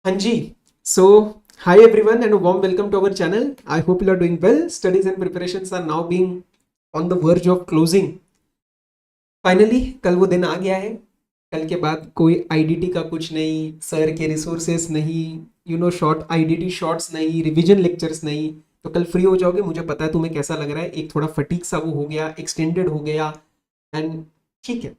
हाँ जी, so hi everyone and a warm welcome to our channel. I hope you are doing well. Studies and preparations are now being on the verge of closing. Finally कल वो दिन आ गया है। कल के बाद कोई आईडीटी का कुछ नहीं, सर के रिसोर्सेस नहीं, शॉर्ट आईडीटी शॉर्ट्स नहीं, रिवीजन लेक्चर्स नहीं। तो कल फ्री हो जाओगे, मुझे पता है तुम्हें कैसा लग रहा है। एक थोड़ा फटीक सा वो हो गया, एक्सटेंडेड हो गया। एंड ठीक है,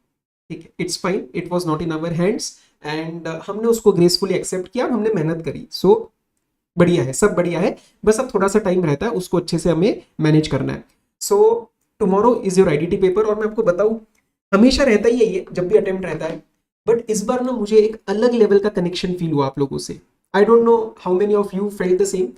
ठीक है, it's fine, it was not in our hands. And हमने उसको ग्रेसफुली एक्सेप्ट किया, हमने मेहनत करी। सो बढ़िया है, सब बढ़िया है। बस अब थोड़ा सा टाइम रहता है, उसको अच्छे से हमें मैनेज करना है। So tomorrow is your IDT paper. और मैं आपको बताऊं, हमेशा रहता ही है ये, जब भी अटेम्प्ट रहता है। बट इस बार ना मुझे एक अलग लेवल का कनेक्शन फील हुआ आप लोगों से। I don't know how many of you fail the same,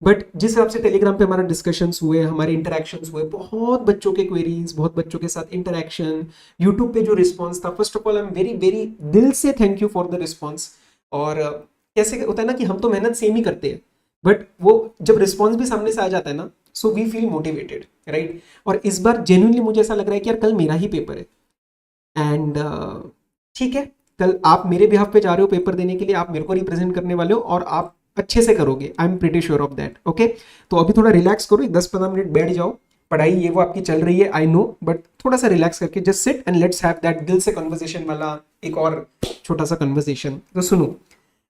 but जिस हिसाब से टेलीग्राम पे हमारा डिस्कशंस हुए, हमारे इंटरेक्शंस हुए, बहुत बच्चों के क्वेरीज, बहुत बच्चों के साथ इंटरेक्शन, यूट्यूब पे जो रिस्पॉन्स था, first of all I am very very दिल से thank you for the response. और कैसे होता है ना कि हम तो मेहनत सेम ही करते हैं, बट वो जब रिस्पॉन्स भी सामने से आ जाता है ना, so we feel motivated, right. और इस बार जेन्युइनली मुझे ऐसा लग रहा है कि यार कल मेरा ही पेपर है। एंड ठीक है, कल आप मेरे बिहाफ पे जा रहे हो पेपर देने के लिए, आप मेरे को रिप्रेजेंट करने वाले हो और आप अच्छे से करोगे। I am pretty sure of that. Okay, तो अभी थोड़ा रिलैक्स करो, 10-15 मिनट बैठ जाओ। पढ़ाई ये वो आपकी चल रही है, आई नो, बट थोड़ा सा रिलैक्स करके just sit and let's have that दिल से कन्वर्सेशन वाला एक और छोटा सा कन्वर्सेशन। तो सुनो,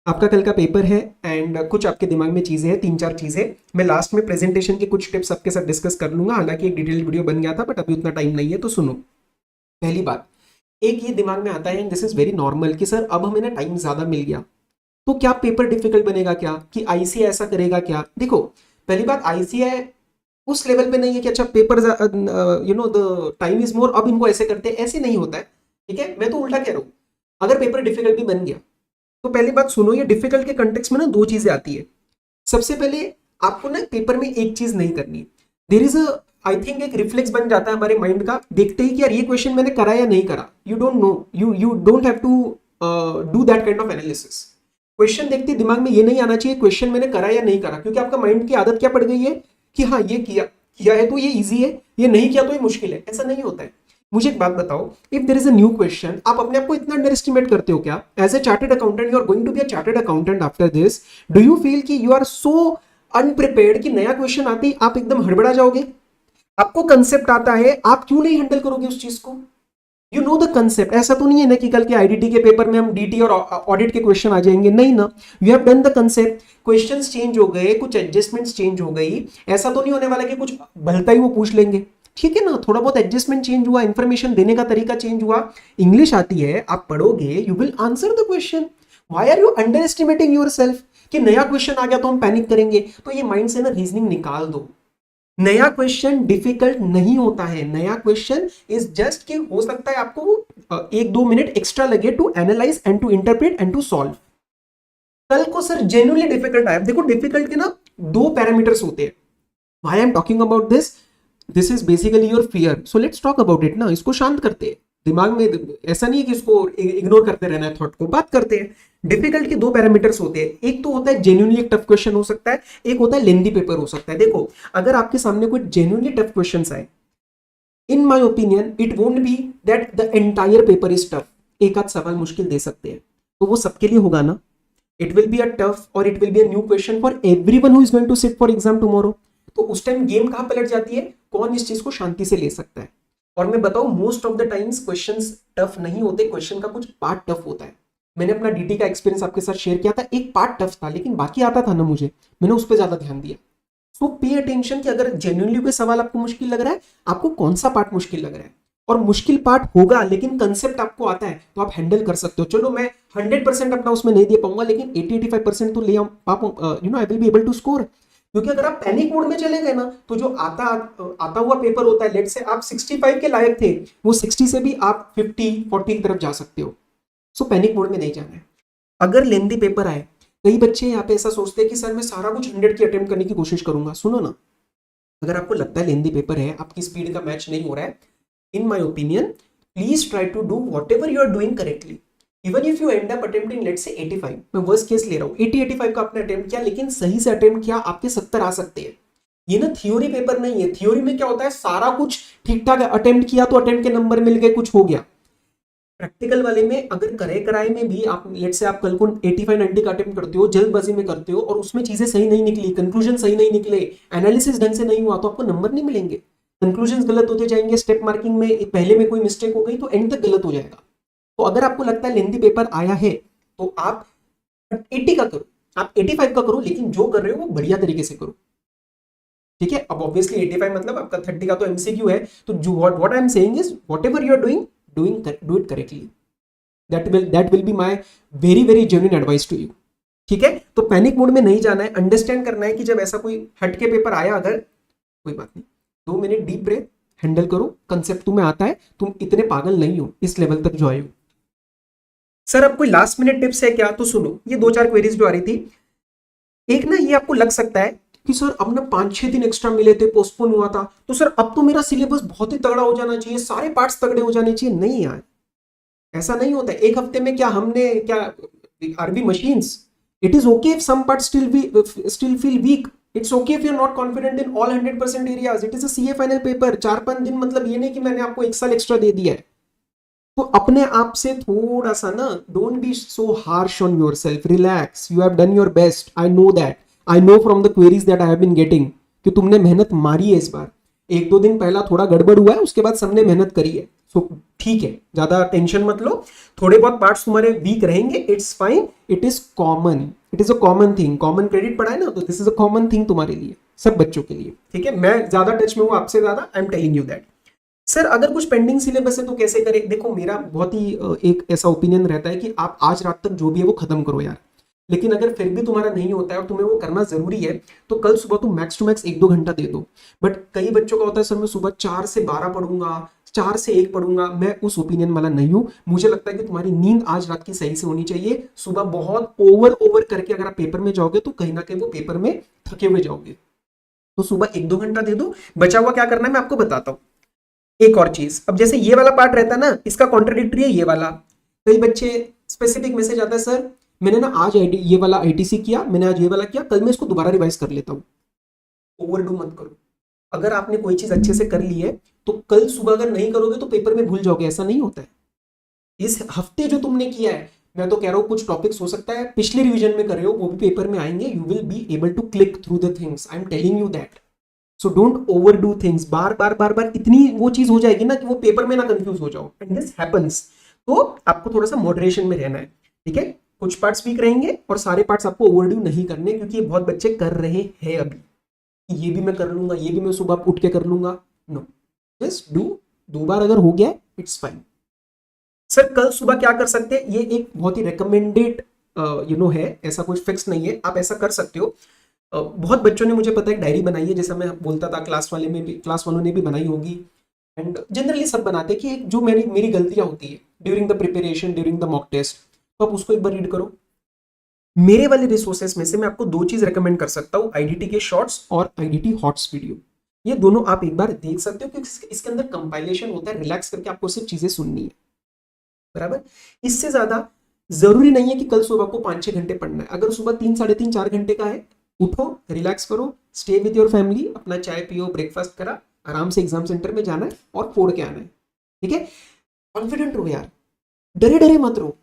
आपका कल का पेपर है एंड कुछ आपके दिमाग में चीज़ें हैं, 3-4 चीज़ें। मैं लास्ट में प्रेजेंटेशन के कुछ टिप्स आपके साथ डिस्कस कर लूंगा, हालांकि एक डिटेल्ड वीडियो बन गया था, बट अभी उतना टाइम नहीं है। तो सुनो, पहली बात, एक ये दिमाग में आता है, दिस इज वेरी नॉर्मल, कि सर अब हमें ना टाइम ज्यादा मिल गया तो क्या पेपर डिफिकल्ट बनेगा, क्या कि आईसीआई ऐसा करेगा क्या। देखो, पहली बात, आईसीआई उस लेवल पे नहीं है कि अच्छा paper the time is more, अब इनको ऐसे करते हैं, ऐसे नहीं होता है। ठीक है, मैं तो उल्टा कह रहा हूं, अगर पेपर डिफिकल्ट भी बन गया तो पहली बात सुनो, ये डिफिकल्ट के कंटेक्स्ट में ना दो चीजें आती है। सबसे पहले आपको ना पेपर में एक चीज नहीं करनी, there is a, I think एक रिफ्लेक्स बन जाता है हमारे माइंड का, देखते ही कि यार ये क्वेश्चन मैंने करा या नहीं करा। You don't know, you don't have to do that kind of analysis. Question देखते ही दिमाग में ये नहीं आना चाहिए क्वेश्चन मैंने करा या नहीं करा, क्योंकि आपका माइंड की आदत क्या पड़ गई है कि हाँ ये किया किया है तो ये इजी है, ये नहीं किया तो ये मुश्किल है। ऐसा नहीं होता है। मुझे एक बात बताओ, if there is a new question, आप अपने आप को इतना अंडर एस्टिमेट करते हो क्या? As a chartered accountant, you are going to be a chartered accountant after this, do you feel कि यू आर सो अनप्रिपेयर्ड कि नया क्वेश्चन आते ही आप एकदम हड़बड़ा जाओगे? आपको कंसेप्ट आता है, आप क्यों नहीं हैंडल करोगे उस चीज को? You know the concept. ऐसा तो नहीं है ना कि कल के आईडीटी के पेपर में हम डीटी और ऑडिट के क्वेश्चन आ जाएंगे, नहीं ना। You have done the concept, questions change हो गए, कुछ एडजस्टमेंट्स चेंज हो गई। ऐसा तो नहीं होने वाला कि कुछ भलता ही वो पूछ लेंगे। ठीक है ना, थोड़ा बहुत एडजस्टमेंट चेंज हुआ, इंफॉर्मेशन देने का तरीका चेंज हुआ। इंग्लिश आती है, आप पढ़ोगे, you will answer the question. Why are you underestimating yourself कि नया क्वेश्चन आ गया तो हम पैनिक करेंगे? तो ये माइंड से ना रीजनिंग निकाल दो। नया क्वेश्चन डिफिकल्ट नहीं होता है, नया क्वेश्चन इज जस्ट कि हो सकता है आपको 1-2 मिनट एक्स्ट्रा लगे to analyse and to interpret and to solve. कल को सर जेन्युइनली डिफिकल्ट आया, देखो डिफिकल्ट के ना दो पैरामीटर्स होते हैं। Why I am talking about this, this is basically your fear. So let's talk about it ना, इसको शांत करते हैं। दिमाग में ऐसा नहीं है कि इसको इग्नोर करते रहना है, थॉट को बात करते हैं। डिफिकल्ट के दो पैरामीटर्स होते हैं, एक तो होता है जेन्युइनली टफ क्वेश्चन हो सकता है, एक होता है लेंदी पेपर हो सकता है। देखो, अगर आपके सामने कोई जेन्युइनली टफ क्वेश्चन आए, in my opinion it won't be that the entire paper is tough. एक आध सवाल मुश्किल दे सकते हैं, तो वो सबके लिए होगा ना। It will be a tough और it will be a new question for everyone who is going to sit for exam tomorrow. तो उस टाइम गेम कहां पलट जाती है, कौन इस चीज को शांति से ले सकता है। और मैं बताऊं, most of the times questions tough नहीं होते, क्वेश्चन का कुछ पार्ट टफ होता है। मैंने अपना डीटी का एक्सपीरियंस आपके साथ शेयर किया था, एक पार्ट टफ था लेकिन बाकी आता था ना मुझे, मैंने उस पर ज्यादा ध्यान दिया। सो पे अटेंशन कि अगर जेन्युइनली कोई सवाल आपको मुश्किल लग रहा है, आपको कौन सा पार्ट मुश्किल लग रहा है। और मुश्किल पार्ट होगा लेकिन कंसेप्ट आपको आता है तो आप हैंडल कर सकते हो। चलो मैं 100% अपना उसमें नहीं दे पाऊंगा, लेकिन 80-85% तो ले I will be able to score. क्योंकि अगर आप पैनिक मोड में चले गए ना, तो जो आता हुआ पेपर होता है, लेट से आप 65 के लायक थे, वो 60 से भी आप 50-40 की तरफ जा सकते हो। सो पैनिक मोड में नहीं जाना है। अगर लेंदी पेपर आए, कई बच्चे यहाँ पे ऐसा सोचते हैं कि सर मैं सारा कुछ 100 की अटेम्प्ट करने की कोशिश करूंगा। सुनो ना, अगर आपको लगता है लेंदी पेपर है, आपकी स्पीड का मैच नहीं हो रहा है, in my opinion, please try to do whatever you are doing correctly. Even if you end up attempting let's say 85, मैं वर्स्ट केस ले रहा हूँ, 80-85 का आपने अटेम्प्ट किया, लेकिन सही से अटेम्प्ट किया, आपके 70 आ सकते हैं। ये ना थ्योरी पेपर नहीं है। थ्योरी में क्या होता है, सारा कुछ ठीक ठाक अटेम्प्ट किया तो अटेम्प्ट के नंबर मिल गए, कुछ हो गया। प्रैक्टिकल वाले में अगर करे कराए में भी आप लेट से आप कल को 85-90 का अटेम्प्ट करते हो, जल्दबाजी में करते हो और उसमें चीजें सही नहीं निकली, कंक्लूजन सही नहीं निकले, एनालिसिस ढंग से नहीं हुआ, तो आपको नंबर नहीं मिलेंगे। कंक्लूजन गलत होते जाएंगे, स्टेप मार्किंग में पहले में कोई मिस्टेक हो गई तो एंड तक गलत हो जाएगा। तो अगर आपको लगता है लेंथी पेपर आया है तो आप 80 का करो, आप 85 का करो, लेकिन जो कर रहे हो वो बढ़िया तरीके से करो, ठीक है। अब ऑब्वियसली 85 मतलब आपका 30 का तो एमसीक्यू है, तो जो what I am saying is whatever you are doing do it correctly. That will be my very very genuine advice to you, ठीक है। तो पैनिक मोड में नहीं जाना है, अंडरस्टैंड करना है कि जब ऐसा कोई हटके पेपर आया, अगर कोई बात नहीं, 2 मिनट डीप ब्रेथ, हैंडल करो, कंसेप्ट तुम्हें आता है, तुम इतने पागल नहीं हो इस लेवल तक जो आए हो। सर अब कोई लास्ट मिनट टिप्स है क्या? तो सुनो, ये 2-4 क्वेरीज जो आ रही थी, एक ना ये आपको लग सकता है कि सर अब ना 5-6 दिन एक्स्ट्रा मिले थे, पोस्टपोन हुआ था, तो सर अब तो मेरा सिलेबस बहुत ही तगड़ा हो जाना चाहिए, सारे पार्ट्स तगड़े हो जाने चाहिए। नहीं यार, ऐसा नहीं होता। एक हफ्ते में क्या हमने क्या are we machines? It is okay if some part still feel weak, it's okay if you are not confident in all 100% areas. It is a CA final paper. 4-5 दिन मतलब ये नहीं कि मैंने आपको 1 साल एक्स्ट्रा दे दिया है। तो अपने आप से थोड़ा सा ना, don't be so harsh on yourself, relax, you have done your best, I know that, I know from the queries that I have been getting कि तुमने मेहनत मारी है इस बार। 1-2 दिन पहला थोड़ा गड़बड़ हुआ है, उसके बाद सबने मेहनत करी है, सो ठीक है, ज्यादा टेंशन मत लो। थोड़े बहुत पार्ट्स तुम्हारे वीक रहेंगे, it's fine, it is common, it is a common thing. Common credit पढ़ा है ना, तो this is a common thing तुम्हारे लिए, सब बच्चों के लिए, ठीक है। मैं ज्यादा टच में हूं आपसे ज्यादा, आई am telling you that. Sir अगर कुछ पेंडिंग सिलेबस है तो कैसे करें? देखो मेरा बहुत ही एक ऐसा ओपिनियन रहता है कि आप आज रात तक जो भी है वो खत्म करो यार। लेकिन अगर फिर भी तुम्हारा नहीं होता है और तुम्हें वो करना जरूरी है, तो कल सुबह तुम मैक्स टू मैक्स 1-2 घंटा दे दो। बट कई बच्चों का होता है सर मैं सुबह 4 से 12 पढ़ूंगा, 4 से 1 पढ़ूंगा। मैं उस ओपिनियन वाला नहीं हूं। मुझे लगता है कि तुम्हारी नींद आज रात की सही से होनी चाहिए। सुबह बहुत ओवर करके अगर आप पेपर में जाओगे तो कहीं ना कहीं वो पेपर में थके हुए जाओगे। तो सुबह 1-2 घंटा दे दो। बचा हुआ क्या करना है मैं आपको बताता हूँ। एक और चीज, अब जैसे ये वाला पार्ट रहता है ना, इसका कॉन्ट्रडिक्टरी है ये वाला। कई बच्चे स्पेसिफिक मैसेज आता है, सर मैंने ना आज ये वाला आईटीसी किया, मैंने आज ये वाला किया, कल मैं इसको दोबारा रिवाइज कर लेता हूँ। ओवरडू मत करो। अगर आपने कोई चीज अच्छे से कर ली है तो कल सुबह अगर नहीं करोगे तो पेपर में भूल जाओगे, ऐसा नहीं होता है। इस हफ्ते जो तुमने किया है, मैं तो कह रहा हूँ कुछ टॉपिक्स हो सकता है पिछले रिवीजन में कर रहे हो, वो भी पेपर में आएंगे। You will be able to click through the things, I am telling you that. So don't overdo things. बार बार इतनी वो चीज हो जाएगी ना कि वो पेपर में ना कंफ्यूज हो जाओ, एंड दिस हैपेंस। तो आपको थोड़ा सा मॉडरेशन में रहना है, ठीक है। कुछ पार्ट्स वीक रहेंगे और सारे पार्ट्स आपको ओवरडू नहीं करने, क्योंकि ये बहुत बच्चे कर रहे हैं अभी। ये भी मैं कर लूंगा, ये भी मैं सुबह उठ के कर लूंगा। No, just do. 2 बार अगर हो गया इट्स फाइन। सर कल सुबह क्या कर सकते हैं? ये एक बहुत ही रिकमेंडेड है, ऐसा कोई फिक्स नहीं है, आप ऐसा कर सकते हो। बहुत बच्चों ने, मुझे पता है, एक डायरी बनाई है, जैसा मैं बोलता था, क्लास वालों ने भी बनाई होगी, एंड जनरली सब बनाते हैं कि एक जो मेरी गलतियां होती है during the preparation, during the mock test, तो आप उसको एक बार रीड करो। मेरे वाले रिसोर्सेस में से मैं आपको 2 चीज रेकमेंड कर सकता हूँ, आईडीटी के शॉर्ट्स और आईडीटी हॉट्स वीडियो। ये दोनों आप एक बार देख सकते हो, क्योंकि इसके अंदर कंपाइलेशन होता है, रिलैक्स करके आपको सिर्फ चीजें सुननी है, बराबर। इससे ज्यादा जरूरी नहीं है कि कल सुबह को 5-6 घंटे पढ़ना है। अगर सुबह 3-3.5-4 घंटे का है, उठो, रिलैक्स करो, स्टे विद योर फैमिली, अपना चाय पियो, ब्रेकफास्ट करा, आराम से एग्जाम सेंटर में जाना है और फोड़ के आना है, ठीक है। कॉन्फिडेंट रहो यार, डरे डरे मत रहो,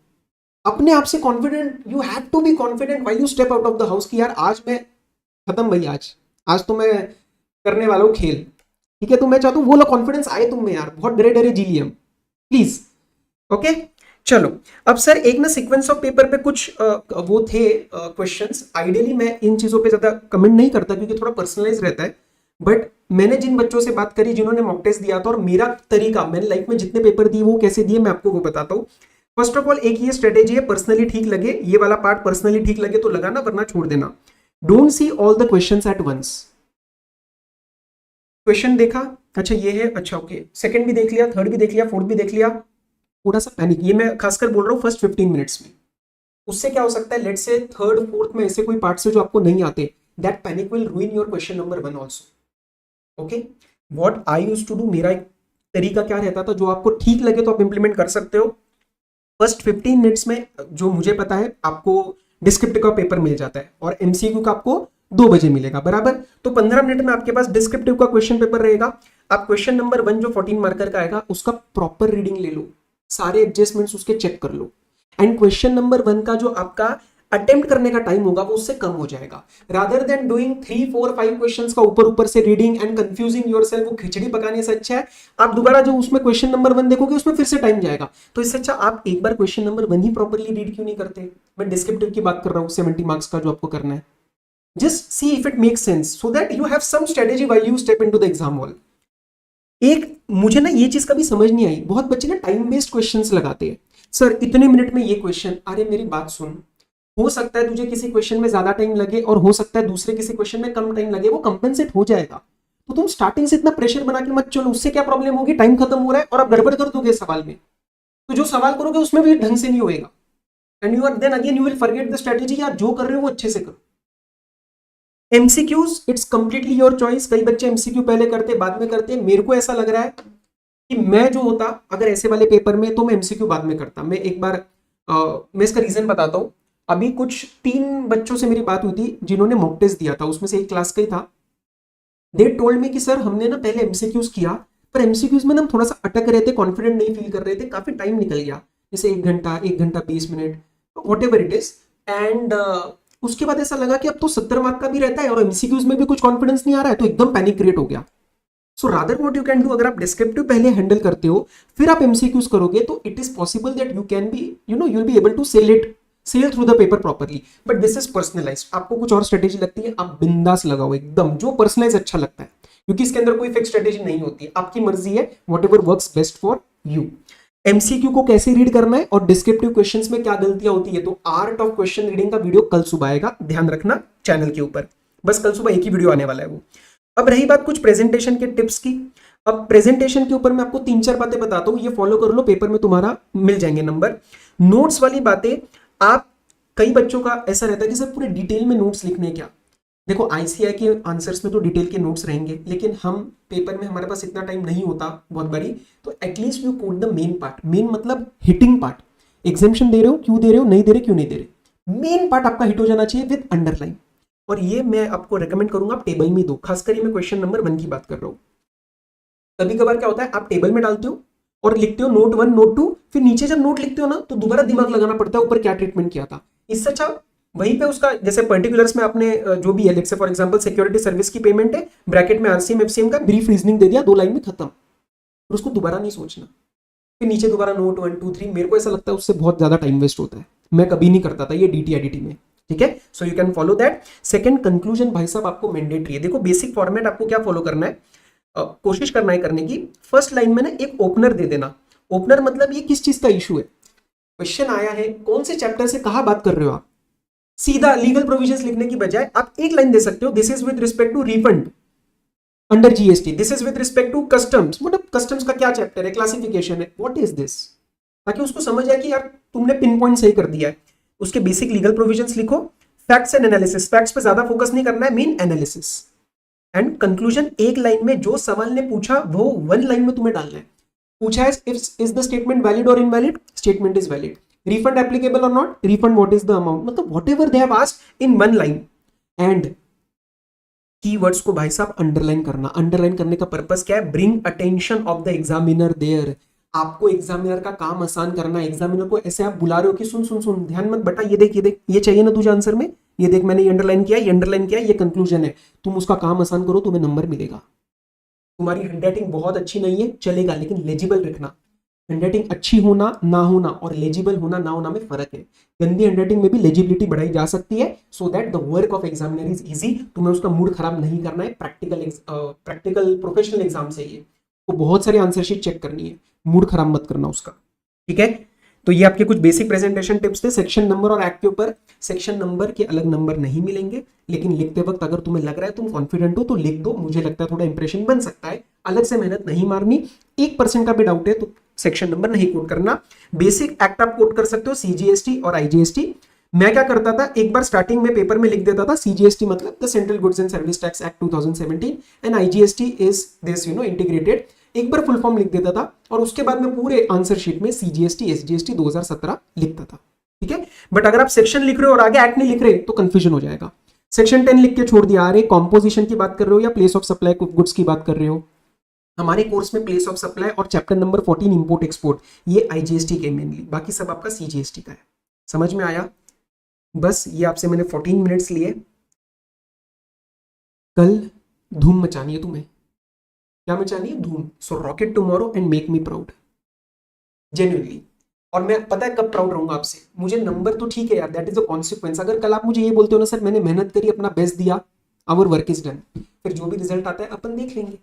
अपने आप से confident. You have to be confident while you step out of the house कि यार आज मैं खत्म भाई, आज तो मैं करने वाला हूँ खेल, ठीक है। तो मैं चाहता हूँ वो कॉन्फिडेंस आए तुम में यार। बहुत डरे डरे जी लिए हम, प्लीज, ओके। चलो, अब सर एक ना सीक्वेंस ऑफ पेपर पे कुछ वो थे क्वेश्चंस। आइडियली मैं इन चीजों पे ज्यादा कमेंट नहीं करता क्योंकि थोड़ा पर्सनलाइज रहता है, बट मैंने जिन बच्चों से बात करी जिन्होंने मॉक टेस्ट दिया था, और मेरा तरीका, मैंने लाइफ में जितने पेपर दिए वो कैसे दिए मैं आपको वो बताता हूँ। फर्स्ट ऑफ ऑल, एक ये स्ट्रेटेजी है, पर्सनली ठीक लगे, ये वाला पार्ट पर्सनली ठीक लगे तो लगाना, वरना छोड़ देना। Don't see all the questions at once. Question देखा, अच्छा ये है, अच्छा ओके, सेकंड भी देख लिया, थर्ड भी देख लिया, फोर्थ भी देख लिया, थोड़ा सा पैनिक, ये मैं खासकर बोल रहा हूँ फर्स्ट 15 मिनट्स में। उससे क्या हो सकता है, लेट्स से थर्ड फोर्थ में ऐसे कोई पार्ट्स है जो आपको नहीं आते, that panic will ruin your question number 1 also, okay. What I used to do, मेरा एक तरीका क्या रहता था, जो आपको ठीक लगे तो आप इंप्लीमेंट कर सकते हो। फर्स्ट 15 मिनट्स में जो मुझे पता है आपको डिस्क्रिप्टिव का पेपर मिल जाता है और एमसीक्यू का आपको 2 बजे मिलेगा, बराबर। तो 15 मिनट में आपके पास डिस्क्रिप्टिव का क्वेश्चन पेपर रहेगा। आप क्वेश्चन नंबर 1 जो 14 मार्कर का आएगा उसका प्रॉपर रीडिंग ले लो, सारे एडजस्टमेंट्स उसके चेक कर लो, एंड क्वेश्चन नंबर 1 का जो आपका अटेम्प्ट करने का टाइम होगा वो उससे कम हो जाएगा। रादर देन डूइंग 3 4 5 क्वेश्चंस का ऊपर ऊपर से रीडिंग एंड कंफ्यूजिंग योरसेल्फ, वो खिचड़ी पकाने से अच्छा है आप दोबारा जो उसमें क्वेश्चन नंबर 1 देखोगे उसमें फिर से टाइम जाएगा। तो इससे अच्छा आप एक बार क्वेश्चन नंबर 1 ही प्रॉपर्ली रीड क्यों नहीं करते। मैं डिस्क्रिप्टिव की बात कर रहा हूँ 70 मार्क्स का जो आपको करना है। Just see if it makes sense so that you have some strategy while you step into the exam hall. एक मुझे ना ये चीज कभी समझ नहीं आई, बहुत बच्चे ना टाइम बेस्ड क्वेश्चंस लगाते हैं। सर इतने मिनट में ये क्वेश्चन, अरे मेरी बात सुन, हो सकता है तुझे किसी क्वेश्चन में ज्यादा टाइम लगे और हो सकता है दूसरे किसी क्वेश्चन में कम टाइम लगे, वो कंपेंसेट हो जाएगा। तो तुम स्टार्टिंग से इतना प्रेशर बना के मत चलो, उससे क्या प्रॉब्लम होगी, टाइम खत्म हो रहा है और आप गड़बड़ कर दोगे सवाल में, तो जो सवाल करोगे उसमें भी ढंग से नहीं होएगा, and you are then again you will forget the strategy. यार जो कर रहे हो वो अच्छे से करो। MCQs it's completely your choice. कई बच्चे एमसीक्यू पहले करते बाद में करते, मेरे को ऐसा लग रहा है कि मैं जो होता अगर ऐसे वाले पेपर में तो मैं एमसीक्यू बाद में करता। मैं एक बार मैं इसका रीजन बताता हूँ। अभी कुछ 3 बच्चों से मेरी बात हुई थी जिन्होंने मॉक टेस्ट दिया था, उसमें से एक क्लास का ही था। दे टोल्ड मी कि सर हमने ना पहले एमसीक्यूज किया पर एमसीक्यूज में ना हम थोड़ा सा अटक रहे थे, कॉन्फिडेंट नहीं फील कर रहे थे, काफी टाइम निकल गया, जैसे 1 घंटा 20 minute what ever it is. And उसके बाद ऐसा लगा कि अब तो 70 मार्क का भी रहता है और एमसीक्यूज में भी कुछ कॉन्फिडेंस नहीं आ रहा है, तो एकदम पैनिक क्रिएट हो गया। So rather what you can do, अगर आप डिस्क्रिप्टिव पहले हैंडल करते हो फिर आप एमसीक्यूज करोगे तो it is possible that you can be you know you will be able to sail through the paper properly. But this is personalised. आपको कुछ और स्ट्रेटेजी लगती है आप बिंदास लगाओ एकदम, जो पर्सनलाइज अच्छा लगता है, क्योंकि इसके अंदर कोई फिक्स स्ट्रेटेजी नहीं होती, आपकी मर्जी है, what ever works best for you. MCQ को कैसे रीड करना है और डिस्क्रिप्टिव क्वेश्चंस में क्या गलतियां होती है, तो आर्ट ऑफ क्वेश्चन रीडिंग का वीडियो कल सुबह आएगा, ध्यान रखना चैनल के ऊपर, बस कल सुबह एक ही वीडियो आने वाला है वो। अब रही बात कुछ प्रेजेंटेशन के टिप्स की। अब प्रेजेंटेशन के ऊपर मैं आपको 3-4 बातें बताता हूं, ये फॉलो कर लो, पेपर में तुम्हारा मिल जाएंगे नंबर। नोट्स वाली बातें, आप कई बच्चों का ऐसा रहता है कि सर पूरे डिटेल में नोट्स लिखने क्या। देखो आईसीआई के आंसर्स में तो डिटेल के नोट्स रहेंगे, लेकिन हम पेपर में हमारे पास इतना टाइम नहीं होता बहुत बारी, तो at least you quote the main part. Main मतलब हिटिंग पार्ट। एग्जामिशन दे रहे हो क्यों दे रहे हो, नहीं दे रहे क्यों नहीं दे रहे, मेन पार्ट आपका हिट हो जाना चाहिए विद अंडरलाइन। और ये मैं आपको रेकमेंड करूंगा आप टेबल में दो, खासकर मैं क्वेश्चन नंबर 1 की बात कर रहा हूँ। कभी कभार क्या होता है आप टेबल में डालते हो और लिखते हो नोट 1 नोट 2, फिर नीचे जब नोट लिखते हो ना तो दोबारा दिमाग लगाना पड़ता है ऊपर क्या ट्रीटमेंट किया था। इससे अच्छा वहीं पे उसका जैसे पर्टिकुलर्स में आपने जो भी है, जैसे फॉर एग्जांपल सिक्योरिटी सर्विस की पेमेंट है, ब्रैकेट में आरसीएम एफसीएम का ब्रीफ रीजनिंग दे दिया, 2 लाइन में खत्म, और उसको दोबारा नहीं सोचना, फिर नीचे दोबारा नोट 1 2 3। मेरे को ऐसा लगता है उससे बहुत ज्यादा टाइम वेस्ट होता है, मैं कभी नहीं करता था ये डीटीआईडीटी में, ठीक है। So you can follow that. Second, conclusion भाई साहब आपको मैंडेटरी है। देखो बेसिक फॉर्मेट आपको क्या फॉलो करना है, कोशिश करना है करने की, फर्स्ट लाइन में ना एक ओपनर दे देना। ओपनर मतलब ये किस चीज का इशू है, क्वेश्चन आया है, कौन से चैप्टर से कहां बात कर रहे हो आप। सीधा लीगल प्रोविजंस लिखने की बजाय आप एक लाइन दे सकते हो, this is with respect to refund under GST, this is with respect to customs, मतलब कस्टम्स का क्या चैप्टर है, क्लासिफिकेशन है, व्हाट इज दिस, ताकि उसको समझ आए कि यार तुमने पिन पॉइंट सही कर दिया है। उसके बेसिक लीगल प्रोविजंस लिखो, फैक्ट्स एंड एनालिसिस, फैक्ट्स पे ज्यादा फोकस नहीं करना है, मेन एनालिसिस। एंड कंक्लूजन एक लाइन में, जो सवाल ने पूछा वो 1 लाइन में तुम्हें डालना है। पूछा है इज द स्टेटमेंट वैलिड और invalid, statement is valid. refund applicable or not, refund what is the amount, मतलब whatever they have asked in 1 line। and keywords को भाई साहब अंडरलाइन करना। अंडरलाइन करने का पर्पस क्या है, bring attention of the examiner there. आपको एग्जामिनर का काम आसान करना है। एग्जामिनर को ऐसे आप बुला रहे हो कि सुन सुन सुन, ध्यान मत बटा, ये देख ये देख, ये चाहिए ना तुझे आंसर में, ये देख मैंने ये अंडरलाइन किया, ये अंडरलाइन किया, ये कंक्लूजन है, तुम उसका काम आसान करो, तुम्हें नंबर मिलेगा। तुम्हारी हैंडराइटिंग बहुत अच्छी नहीं है चलेगा, लेकिन लेजिबल रखना। हैंडराइटिंग अच्छी होना ना होना और लेजिबल होना ना होना में फर्क है। गंदी हैंडराइटिंग में भी लेजिबिलिटी बढ़ाई जा सकती है, so that the work of examiner is easy. तुम्हें उसका मूड खराब नहीं करना है, प्रैक्टिकल प्रोफेशनल एग्जाम से ये तो बहुत सारी आंसर शीट चेक करनी है, मूड खराब मत करना उसका, ठीक है। तो ये आपके कुछ बेसिक प्रेजेंटेशन टिप्स थे। सेक्शन नंबर और एक्ट के ऊपर, सेक्शन नंबर के अलग नंबर नहीं मिलेंगे, लेकिन लिखते वक्त अगर तुम्हें लग रहा है तुम कॉन्फिडेंट हो तो लिख दो, मुझे लगता है थोड़ा इंप्रेशन बन सकता है, अलग से मेहनत नहीं मारनी। 1% का भी डाउट है तो सेक्शन नंबर नहीं कोट करना। बेसिक एक्ट आप कोट कर सकते हो, सीजीएसटी और आईजीएसटी। मैं क्या करता था, एक बार स्टार्टिंग में पेपर में लिख देता था सीजीएसटी मतलब the central goods and service tax act 2017 and IGST is this integrated, एक बार फुल फॉर्म लिख देता था और उसके बाद में पूरे आंसर शीट में सीजीएसटी एसजीएसटी 2017 लिखता था, ठीक है। बट अगर आप सेक्शन लिख रहे हो और आगे एक्ट नहीं लिख रहे तो कंफ्यूजन हो जाएगा। सेक्शन 10 लिख के छोड़ दिया, अरे कॉम्पोजिशन की बात कर रहे हो या प्लेस ऑफ सप्लाई गुड्स की बात कर रहे हो, हमारे कोर्स में प्लेस ऑफ सप्लाई और चैप्टर नंबर 14 इंपोर्ट एक्सपोर्ट, ये आईजीएसटी के मेनली, बाकी सब आपका सीजीएसटी का है। समझ में आया? बस ये आपसे मैंने 14 मिनट्स लिए। कल धूम मचानी है तुम्हें। क्या मचानी है? धूम। So rocket tomorrow and make me proud, genuinely. और मैं पता है कब प्राउड रहूंगा आपसे, मुझे नंबर तो ठीक है यार, दैट इज द कॉन्सिक्वेंस। अगर कल आप मुझे ये बोलते हो ना सर मैंने मेहनत करी, अपना बेस्ट दिया, आवर वर्क इज डन, फिर जो भी रिजल्ट आता है अपन देख लेंगे।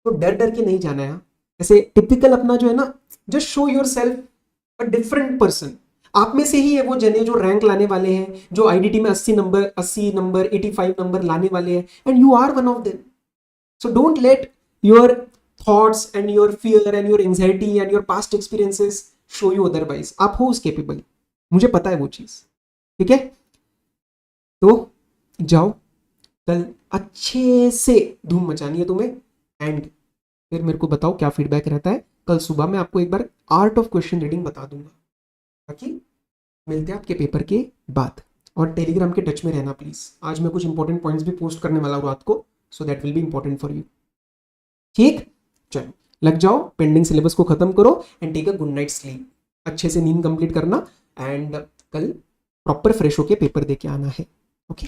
तो डर डर के नहीं जाना है। ऐसे टिपिकल अपना जो है ना, just show your self a different person. आप में से ही है वो जने जो रैंक लाने वाले हैं, जो आईडीटी में 80 नंबर 85 नंबर लाने वाले हैं, and you are one of them. So don't let your thoughts and your fear and your anxiety and your past experiences show you otherwise. आप हो उस केपेबल, मुझे पता है वो चीज। ठीक है, तो जाओ, कल अच्छे से धूम मचानी है तुम्हें, एंड फिर मेरे को बताओ क्या फीडबैक रहता है। कल सुबह मैं आपको एक बार आर्ट ऑफ क्वेश्चन रीडिंग बता दूंगा। बाकी मिलते हैं आपके पेपर के बाद, और टेलीग्राम के टच में रहना प्लीज। आज मैं कुछ इंपॉर्टेंट पॉइंट्स भी पोस्ट करने वाला हूँ रात को, so that will be important for you. ठीक, चलो लग जाओ, पेंडिंग सिलेबस को खत्म करो and take a good night sleep. अच्छे से नींद कंप्लीट करना, एंड कल प्रॉपर फ्रेश होके पेपर दे के आना है। ओके।